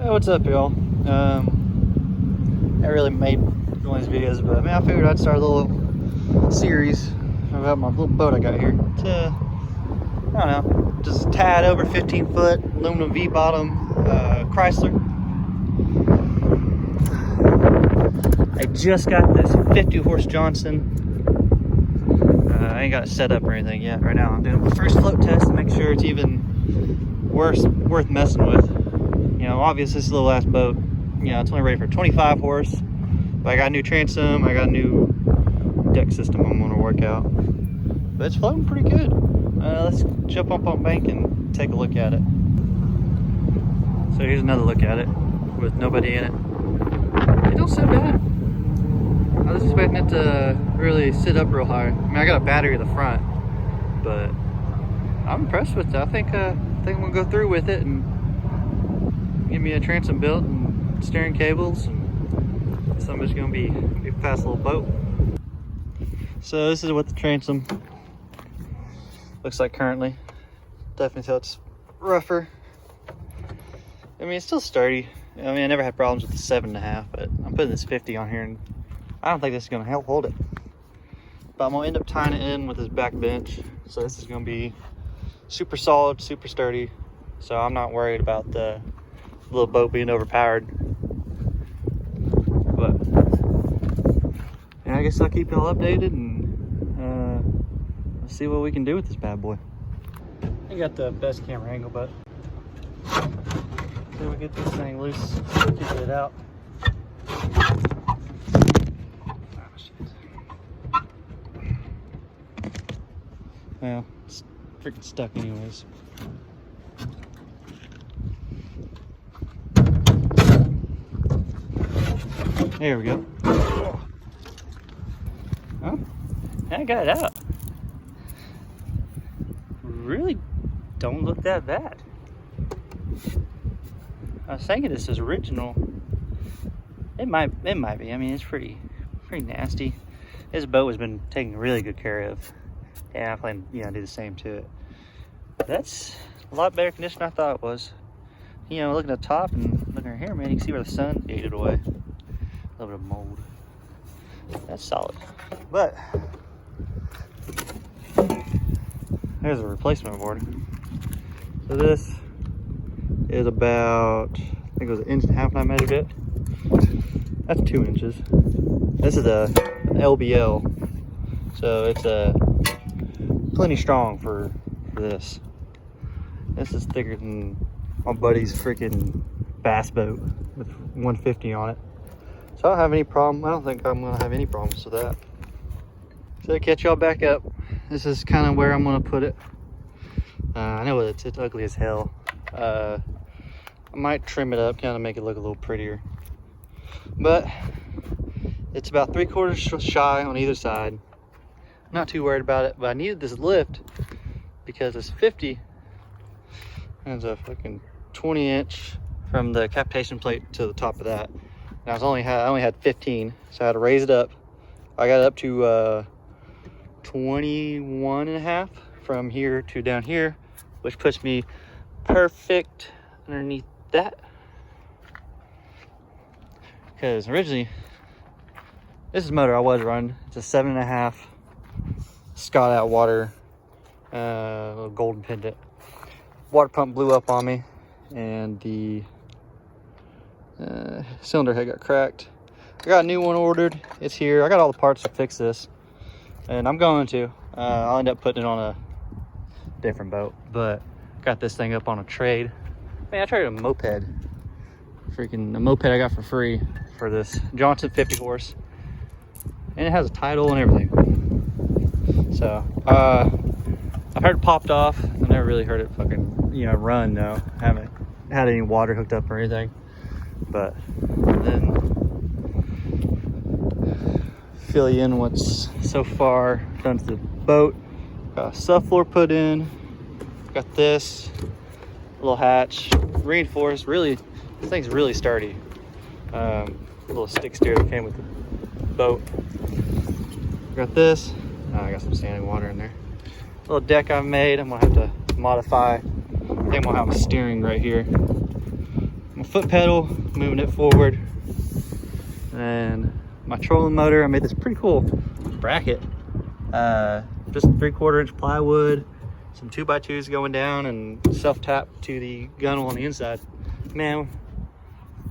Hey, what's up, y'all? I really made one of these videos, but I figured I'd start a little series about my little boat I got here. It's I don't know, just a tad over 15 foot aluminum V-bottom Chrysler. I just got this 50 horse Johnson. I ain't got it set up or anything yet. Right now I'm doing my first float test to make sure it's even worth messing with. You know, obviously this little ass boat, you know, it's only rated for 25 horse. But I got a new transom, I got a new deck system I'm gonna work out. But it's floating pretty good. Let's jump up on bank and take a look at it. So here's another look at it with nobody in it. It don't sit bad. I was expecting it to really sit up real high. I mean, I got a battery at the front, but I'm impressed with it. I think I'm gonna go through with it and get me a transom built and steering cables, and somebody's gonna be a fast little boat. So this is what the transom looks like currently. Definitely tell it's rougher. I mean, it's still sturdy. I mean, I never had problems with the 7.5, but I'm putting this 50 on here, and I don't think this is gonna help hold it. But I'm gonna end up tying it in with this back bench. So this is gonna be super solid, super sturdy. So I'm not worried about the little boat being overpowered. But yeah, I guess I'll keep y'all updated and let's see what we can do with this bad boy. I got the best camera angle, but until we get this thing loose, get it out. Well, it's freaking stuck anyways. There we go. Oh, I got it out. Really don't look that bad. I was thinking this is original. It might be. I mean, it's pretty nasty. This boat has been taken really good care of. And I plan, do the same to it. But that's a lot better condition than I thought it was. You know, looking at the top and looking right here, man, you can see where the sun ate it away. A little bit of mold. That's solid. But there's a replacement board. So this is about, I think it was 1.5 inches when I measured it. That's 2 inches. This is a LBL, so it's plenty strong for this. This is thicker than my buddy's freaking bass boat with 150 on it. So I don't have any problem. I don't think I'm gonna have any problems with that. So to catch y'all back up, this is kind of where I'm gonna put it. I know it's ugly as hell. I might trim it up, kind of make it look a little prettier. But it's about 3/4 shy on either side. Not too worried about it, but I needed this lift because it's 50. There's a fucking 20-inch from the capitation plate to the top of that. And I only had 15, so I had to raise it up. I got it up to 21.5 from here to down here, which puts me perfect underneath that. Because originally, this is the motor I was running. It's a 7.5 Scott out water, little golden pendant. Water pump blew up on me, and the cylinder head got cracked. I got a new one ordered. It's here. I got all the parts to fix this, and I'm going to. I'll end up putting it on a different boat, but got this thing up on a trade. Man, I traded a moped. Freaking a moped I got for free for this Johnson 50 horse, and it has a title and everything. So I've heard it popped off. I never really heard it fucking run though. I haven't had any water hooked up or anything. But then fill you in what's so far done to the boat. Got a subfloor put in. Got this little hatch reinforced. Really, this thing's really sturdy. Little stick steer that came with the boat. Got this. I got some standing water in there. Little deck I've made. I'm gonna have to modify. I think I'm gonna have a steering right here. my foot pedal, moving it forward. And my trolling motor, I made this pretty cool bracket. Just 3/4 inch plywood, some 2x2s going down, and self-tap to the gunnel on the inside. Man,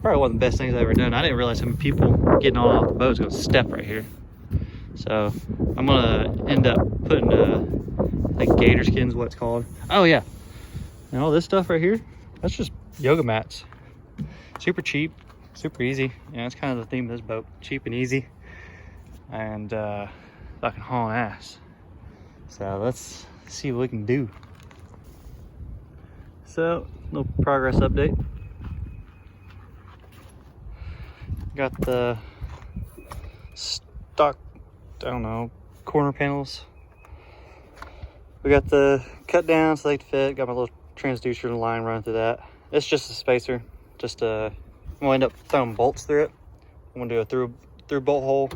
probably one of the best things I've ever done. I didn't realize how many people getting on off the boat is gonna step right here. So I'm gonna end up putting like gator skins, what it's called. Oh yeah, and all this stuff right here, that's just yoga mats. Super cheap, super easy. Yeah, that's kind of the theme of this boat: cheap and easy, and fucking hauling ass. So let's see what we can do. So, little progress update. Got the stock, I don't know, corner panels. We got the cut down so they can fit. Got my little transducer line running through that. It's just a spacer. Just I'm gonna end up throwing bolts through it. I'm gonna do a through bolt hole.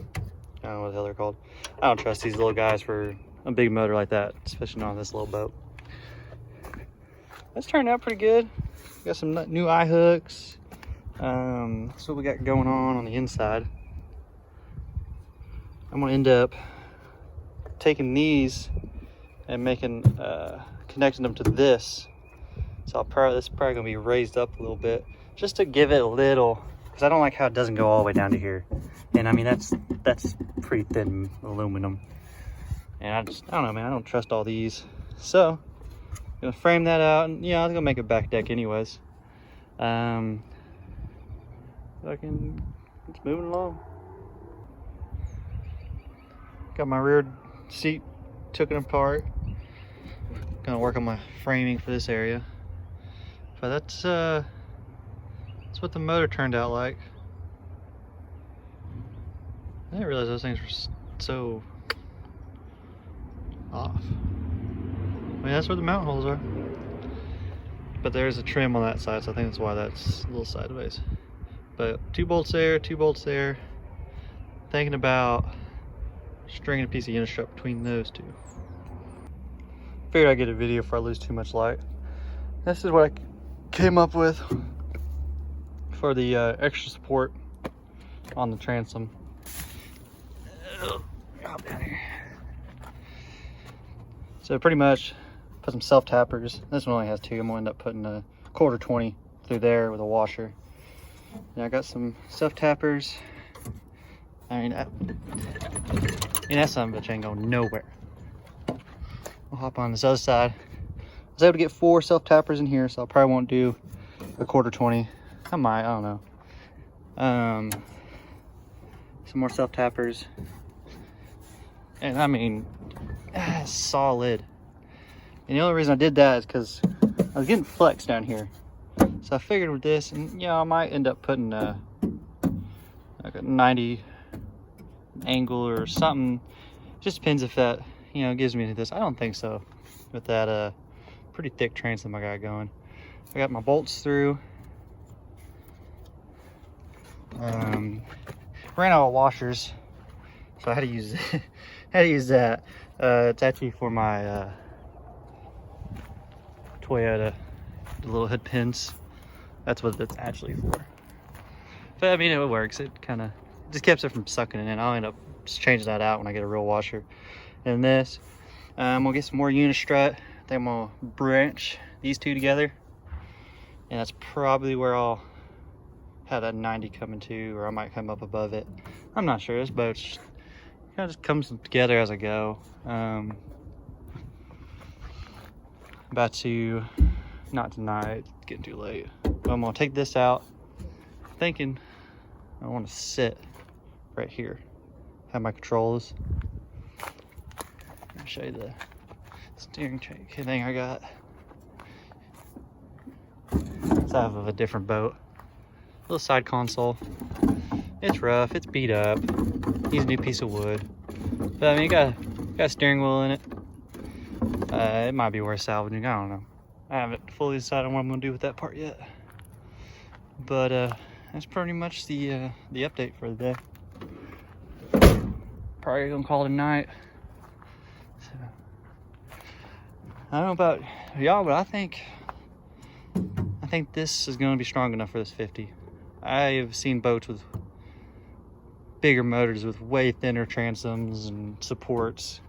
I don't know what the hell they're called. I don't trust these little guys for a big motor like that, especially not on this little boat. That's turned out pretty good. Got some new eye hooks. That's what we got going on the inside. I'm gonna end up taking these and making connecting them to this. So this is probably gonna be raised up a little bit just to give it a little, because I don't like how it doesn't go all the way down to here. And I mean that's pretty thin aluminum. And I don't know, man, I don't trust all these. So I'm gonna frame that out, and yeah, I was gonna make a back deck anyways. It's moving along. Got my rear seat, took it apart. Gonna work on my framing for this area. But that's what the motor turned out like. I didn't realize those things were so off. I mean, that's where the mount holes are. But there's a trim on that side, so I think that's why that's a little sideways. But 2 bolts there, 2 bolts there. Thinking about stringing a piece of unistrut between those two. Figured I'd get a video before I lose too much light. This is what I came up with for the extra support on the transom. So pretty much put some self-tappers. This one only has 2. I'm gonna end up putting a 1/4 20 through there with a washer. And I got some self-tappers. I mean, that son of a bitch ain't going nowhere. I'll hop on this other side. I was able to get 4 self-tappers in here, so I probably won't do a 1/4 20. I might, I don't know. Some more self-tappers. And I mean, solid. And the only reason I did that is because I was getting flex down here. So I figured with this, and yeah, I might end up putting like a 90 angle or something. Just depends if that, gives me this. I don't think so with that pretty thick transom I got going. I got my bolts through. Ran out of washers, so I had to use that. It's actually for my Toyota, the little hood pins. That's what it's actually for. But I mean, it works. It kind of just keeps it from sucking it in. I'll end up just changing that out when I get a real washer. And this, I'm gonna get some more unistrut. I think I'm gonna branch these two together, and that's probably where I'll have that 90 coming to, or I might come up above it. I'm not sure. This boat's kind of just comes together as I go. About to, not tonight, it's getting too late. But I'm gonna take this out, thinking I want to sit right here, have my controls. I'll show you the steering thing I got. It's out of a different boat. Little side console. It's rough, it's beat up. Needs a new piece of wood. But I mean, it got a steering wheel in it. It might be worth salvaging, I don't know. I haven't fully decided on what I'm gonna do with that part yet. But that's pretty much the update for the day. Probably gonna call it a night. So, I don't know about y'all, but I think think this is going to be strong enough for this 50. I've seen boats with bigger motors with way thinner transoms and supports,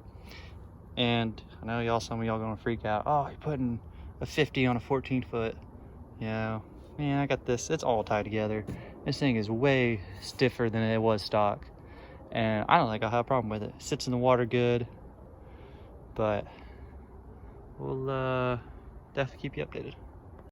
and I know some of y'all gonna freak out. Oh, you're putting a 50 on a 14 foot. Yeah, man, I got this. It's all tied together. This thing is way stiffer than it was stock, and I don't think I'll have a problem with it. It sits in the water good, but we'll definitely keep you updated.